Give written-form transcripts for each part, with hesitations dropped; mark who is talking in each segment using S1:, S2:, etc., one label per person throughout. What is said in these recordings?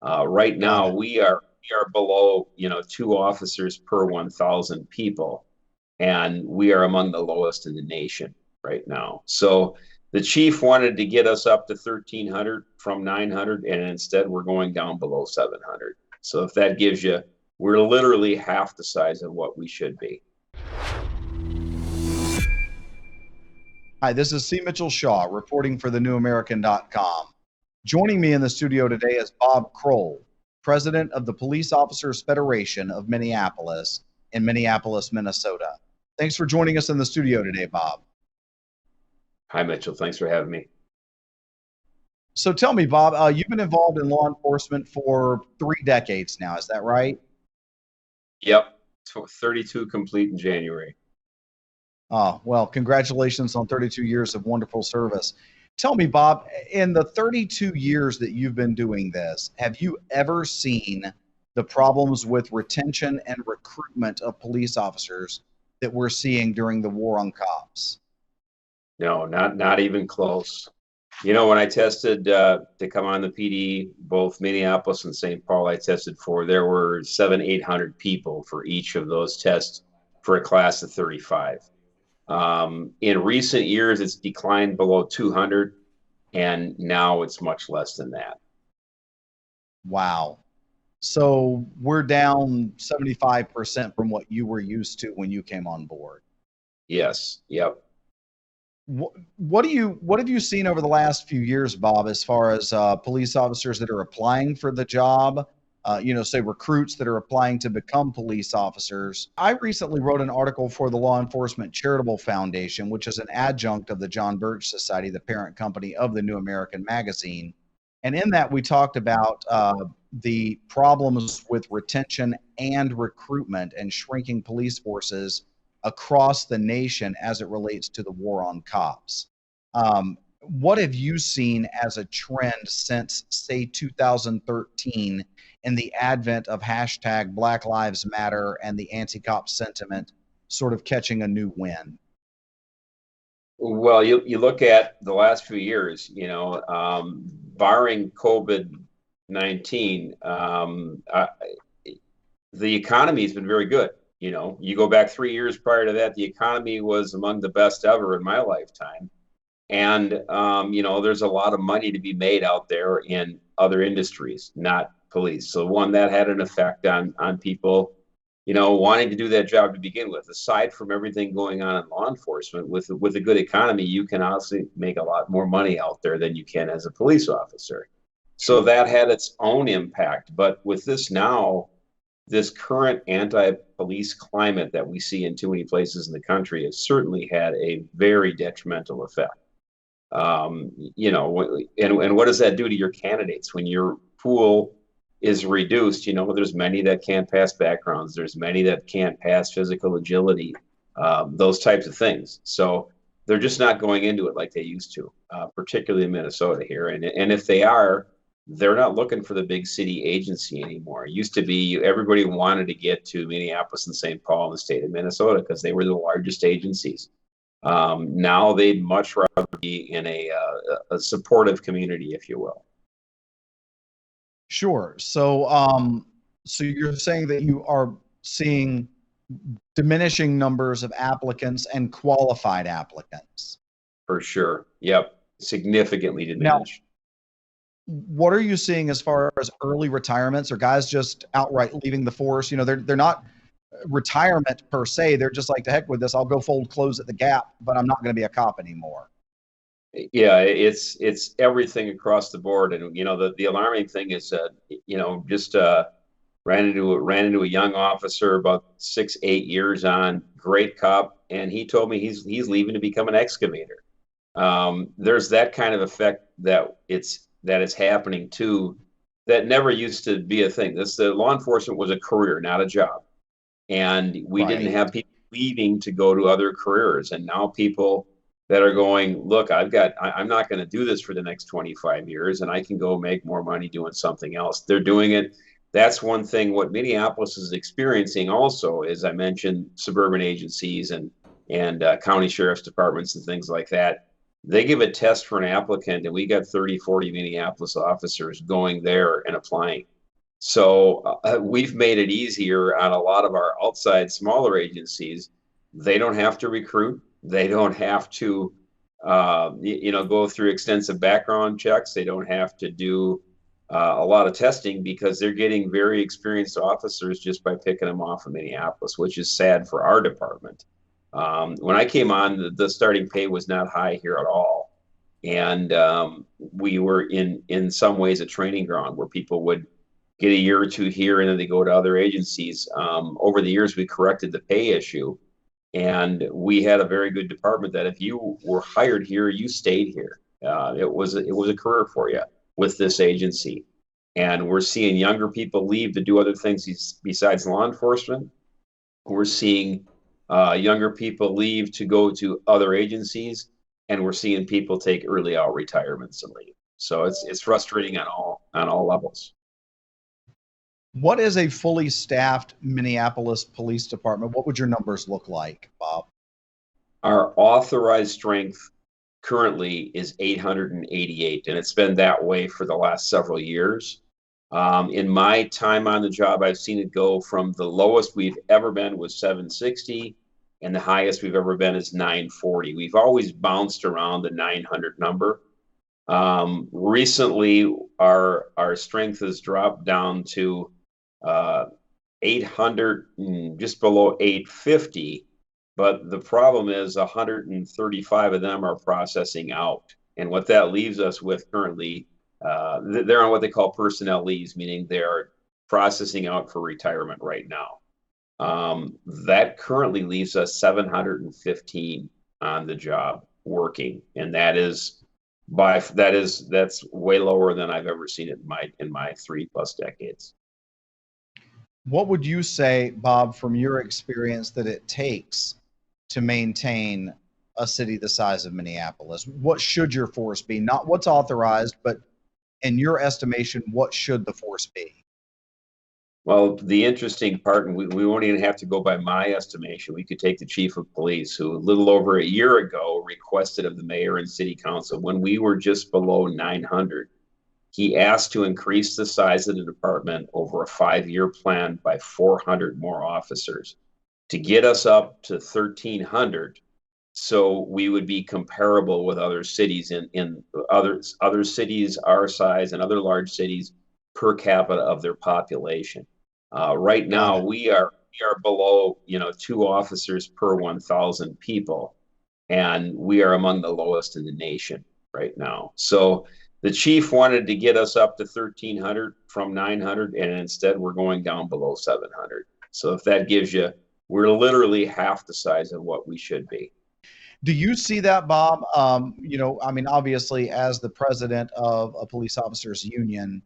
S1: Right
S2: Got
S1: now,
S2: it.
S1: we are below, 2 officers per 1,000 people, and we are among the lowest in the nation right now. So the chief wanted to get us up to 1,300 from 900, and instead we're going down below 700. So if that gives you, we're literally half the size of what we should be.
S2: Hi, this is C. Mitchell Shaw reporting for thenewamerican.com. Joining me in the studio today is Bob Kroll, president of the Police Officers Federation of Minneapolis in Minneapolis, Minnesota. Thanks for joining us in the studio today, Bob.
S1: Hi, Mitchell. Thanks for having me.
S2: So tell me, Bob, you've been involved in law enforcement for 3 decades now, is that right?
S1: Yep. 32 complete in January.
S2: Well, congratulations on 32 years of wonderful service. Tell me, Bob, in the 32 years that you've been doing this, have you ever seen the problems with retention and recruitment of police officers that we're seeing during the war on cops?
S1: No, not even close. When I tested to come on the PD, both Minneapolis and St. Paul, I tested for, there were 800 people for each of those tests for a class of 35. In recent years, it's declined below 200, and now it's much less than that.
S2: Wow. So we're down 75% from what you were used to when you came on board.
S1: Yes. Yep.
S2: What have you seen over the last few years, Bob, as far as police officers that are applying for the job? Say recruits that are applying to become police officers. I recently wrote an article for the Law Enforcement Charitable Foundation, which is an adjunct of the John Birch Society, the parent company of the New American Magazine. And in that, we talked about the problems with retention and recruitment and shrinking police forces across the nation as it relates to the war on cops. What have you seen as a trend since, say, 2013 in the advent of hashtag Black Lives Matter and the anti-cop sentiment sort of catching a new wind?
S1: Well, you look at the last few years, barring COVID-19, the economy has been very good. You go back 3 years prior to that, the economy was among the best ever in my lifetime. And, there's a lot of money to be made out there in other industries, not police. So one, that had an effect on people, wanting to do that job to begin with. Aside from everything going on in law enforcement, with a good economy, you can honestly make a lot more money out there than you can as a police officer. So
S2: Sure.
S1: that had its own impact. But with this now, this current anti-police climate that we see in too many places in the country has certainly had a very detrimental effect. And what does that do to your candidates when your pool is reduced? There's many that can't pass backgrounds. There's many that can't pass physical agility, those types of things. So they're just not going into it like they used to, particularly in Minnesota here. And if they are, they're not looking for the big city agency anymore. It used to be everybody wanted to get to Minneapolis and St. Paul in the state of Minnesota because they were the largest agencies. Now they'd much rather be in a supportive community, if you will.
S2: Sure. So you're saying that you are seeing diminishing numbers of applicants and qualified applicants.
S1: For sure. Yep. Significantly
S2: Now,
S1: diminished.
S2: what are you seeing as far as early retirements or guys just outright leaving the force? They're not retirement per se. They're just like, to heck with this. I'll go fold clothes at the Gap, but I'm not going to be a cop anymore.
S1: Yeah, it's everything across the board. And the alarming thing is just ran into a young officer about 6-8 years on, great cop, and he told me he's leaving to become an excavator. There's that kind of effect that it's happening too, that never used to be a thing. The law enforcement was a career, not a job. And we didn't
S2: Right.
S1: have people leaving to go to other careers. And now people that are going, look, I'm not going to do this for the next 25 years, and I can go make more money doing something else. They're doing it. That's one thing. What Minneapolis is experiencing also, as I mentioned, suburban agencies and county sheriff's departments and things like that. They give a test for an applicant, and we got 30, 40 Minneapolis officers going there and applying. So we've made it easier on a lot of our outside smaller agencies. They don't have to recruit. They don't have to, go through extensive background checks. They don't have to do a lot of testing because they're getting very experienced officers just by picking them off of Minneapolis, which is sad for our department. When I came on, the starting pay was not high here at all, and we were in some ways a training ground where people would get a year or two here and then they go to other agencies. Over the years, we corrected the pay issue, and we had a very good department that if you were hired here, you stayed here. It was a career for you with this agency, and we're seeing younger people leave to do other things besides law enforcement. We're seeing younger people leave to go to other agencies, and we're seeing people take early out retirements and leave. So it's frustrating on all levels.
S2: What is a fully staffed Minneapolis Police Department? What would your numbers look like, Bob?
S1: Our authorized strength currently is 888, and it's been that way for the last several years. In my time on the job, I've seen it go from the lowest we've ever been was 760, and the highest we've ever been is 940. We've always bounced around the 900 number. Recently, our strength has dropped down to 800, just below 850. But the problem is 135 of them are processing out. And what that leaves us with currently, they're on what they call personnel leaves, meaning they're processing out for retirement right now. That currently leaves us 715 on the job working, and that's way lower than I've ever seen it in my 3+ decades.
S2: What would you say, Bob, from your experience, that it takes to maintain a city the size of Minneapolis? What should your force be? Not what's authorized, but in your estimation, what should the force be?
S1: Well, the interesting part, and we won't even have to go by my estimation, we could take the chief of police, who a little over a year ago requested of the mayor and city council, when we were just below 900, he asked to increase the size of the department over a 5-year plan by 400 more officers to get us up to 1,300, so we would be comparable with other cities in other cities our size and other large cities per capita of their population. Right now, we are below 2 officers per 1,000 people, and we are among the lowest in the nation right now. So the chief wanted to get us up to 1,300 from 900, and instead we're going down below 700. So if that gives you, we're literally half the size of what we should be.
S2: Do you see that, Bob? Obviously, as the president of a police officers union,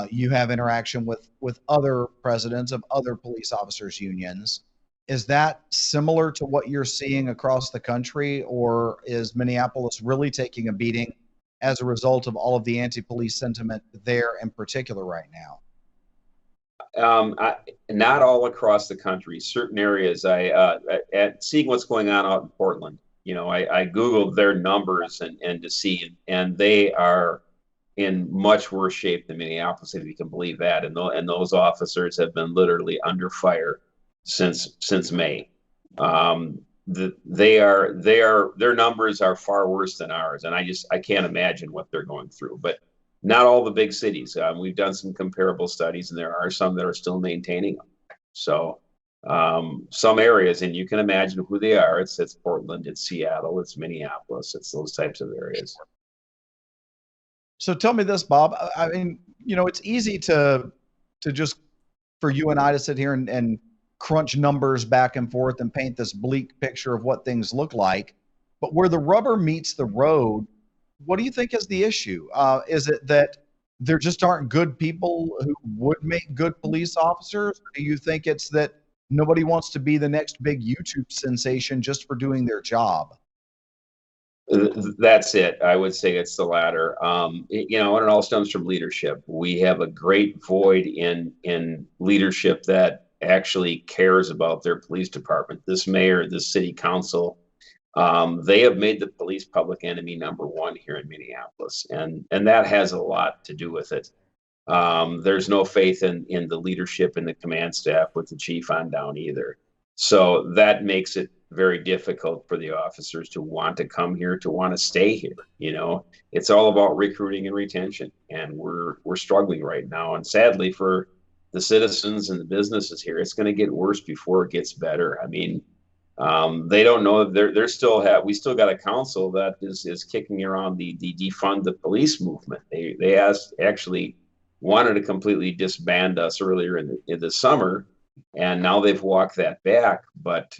S2: you have interaction with other presidents of other police officers unions. Is that similar to what you're seeing across the country, or is Minneapolis really taking a beating as a result of all of the anti-police sentiment there in particular right now?
S1: Not all across the country. Certain areas, at seeing what's going on out in Portland, I Googled their numbers and to see, and they are in much worse shape than Minneapolis, if you can believe that. And those officers have been literally under fire since May. Their numbers are far worse than ours, and I can't imagine what they're going through. But not all the big cities. We've done some comparable studies, and there are some that are still maintaining them. So some areas, and you can imagine who they are. It's Portland, it's Seattle, it's Minneapolis, it's those types of areas.
S2: So tell me this, Bob. I mean, it's easy to just for you and I to sit here and crunch numbers back and forth and paint this bleak picture of what things look like. But where the rubber meets the road, what do you think is the issue? Is it that there just aren't good people who would make good police officers? Or do you think it's that nobody wants to be the next big YouTube sensation just for doing their job?
S1: That's it. I would say it's the latter. And it all stems from leadership. We have a great void in leadership that actually cares about their police department. This mayor, this city council, they have made the police public enemy #1 here in Minneapolis, and that has a lot to do with it. There's no faith in the leadership and the command staff with the chief on down either. So that makes it very difficult for the officers to want to come here, to want to stay here. You know, it's all about recruiting and retention, and we're struggling right now. And sadly, for the citizens and the businesses here, it's going to get worse before it gets better. I mean, they don't know they're still have we still got a council that is kicking around the defund the police movement. They actually wanted to completely disband us earlier in the summer, and now they've walked that back. But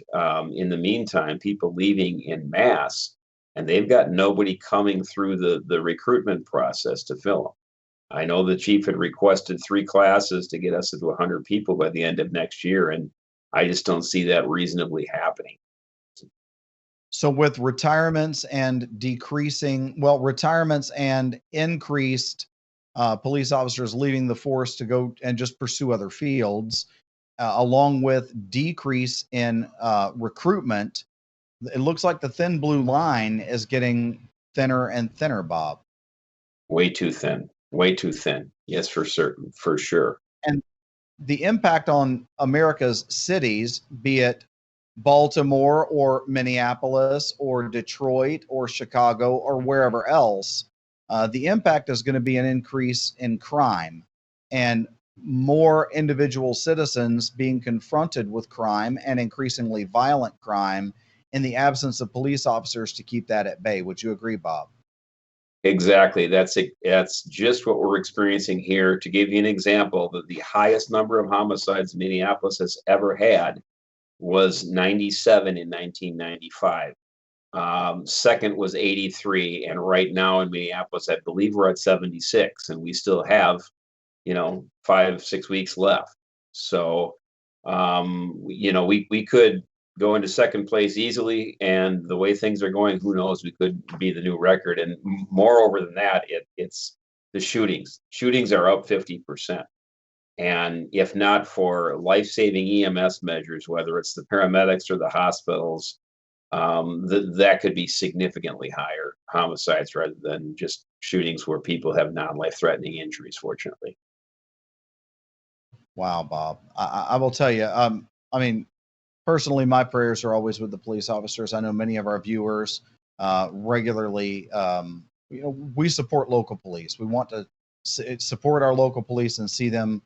S1: in the meantime, people leaving in mass, and they've got nobody coming through the recruitment process to fill them. I know the chief had requested 3 classes to get us to 100 people by the end of next year, and I just don't see that reasonably happening.
S2: So with retirements and retirements and increased police officers leaving the force to go and just pursue other fields, along with decrease in recruitment, it looks like the thin blue line is getting thinner and thinner, Bob.
S1: Way too thin. Way too thin. Yes, for certain, for sure.
S2: And the impact on America's cities, be it Baltimore or Minneapolis or Detroit or Chicago or wherever else, the impact is going to be an increase in crime and more individual citizens being confronted with crime and increasingly violent crime in the absence of police officers to keep that at bay. Would you agree, Bob?
S1: Exactly. That's just what we're experiencing here. To give you an example, the highest number of homicides Minneapolis has ever had was 97 in 1995. Second was 83, and right now in Minneapolis, I believe we're at 76, and we still have, 5-6 weeks left. So, we could go into second place easily, and the way things are going, who knows, we could be the new record. And moreover than that, it's the shootings. Shootings are up 50%. And if not for life-saving EMS measures, whether it's the paramedics or the hospitals, that could be significantly higher homicides rather than just shootings where people have non-life-threatening injuries, fortunately.
S2: Wow, Bob. I will tell you, I mean, personally, my prayers are always with the police officers. I know many of our viewers regularly, we support local police. We want to support our local police and see them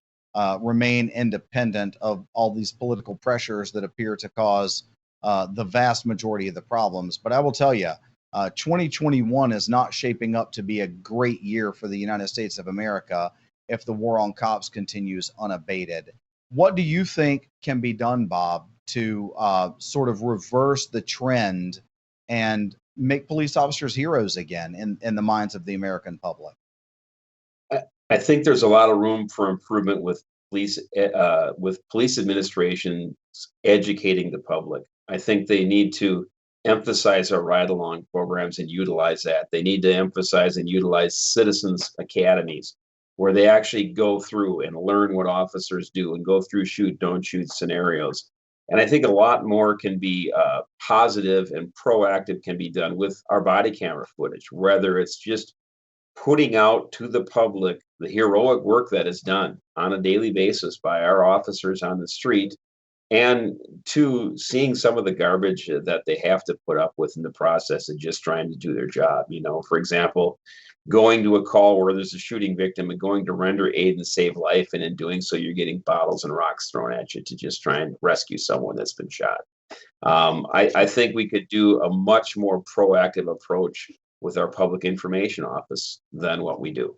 S2: remain independent of all these political pressures that appear to cause the vast majority of the problems. But I will tell you, 2021 is not shaping up to be a great year for the United States of America if the war on cops continues unabated. What do you think can be done, Bob, to sort of reverse the trend and make police officers heroes again in the minds of the American public?
S1: I think there's a lot of room for improvement with police administrations educating the public. I think they need to emphasize our ride-along programs and utilize that. They need to emphasize and utilize citizens academies where they actually go through and learn what officers do and go through shoot, don't shoot scenarios. And I think a lot more can be positive and proactive can be done with our body camera footage, whether it's just putting out to the public the heroic work that is done on a daily basis by our officers on the street, and to seeing some of the garbage that they have to put up with in the process of just trying to do their job. For example, going to a call where there's a shooting victim and going to render aid and save life, and in doing so, you're getting bottles and rocks thrown at you to just try and rescue someone that's been shot. I think we could do a much more proactive approach with our public information office than what we do.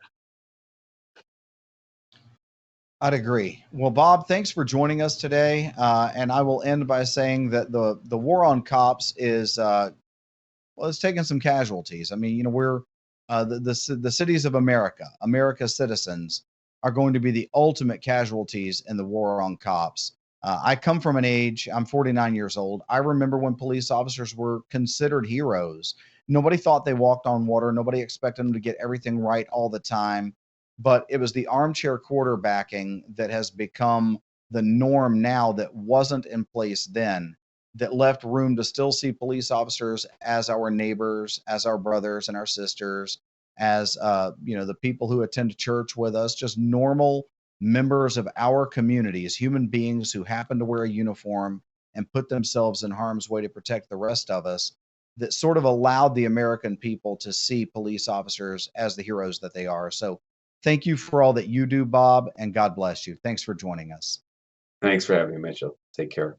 S2: I'd agree. Well, Bob, thanks for joining us today. And I will end by saying that the war on cops is it's taking some casualties. I mean, we're the cities of America, America's citizens, are going to be the ultimate casualties in the war on cops. I come from an age, I'm 49 years old. I remember when police officers were considered heroes. Nobody thought they walked on water. Nobody expected them to get everything right all the time. But it was the armchair quarterbacking that has become the norm now that wasn't in place then, that left room to still see police officers as our neighbors, as our brothers and our sisters, as the people who attend church with us, just normal members of our community, as human beings who happen to wear a uniform and put themselves in harm's way to protect the rest of us, that sort of allowed the American people to see police officers as the heroes that they are. So thank you for all that you do, Bob, and God bless you. Thanks for joining us.
S1: Thanks for having me, Mitchell. Take care.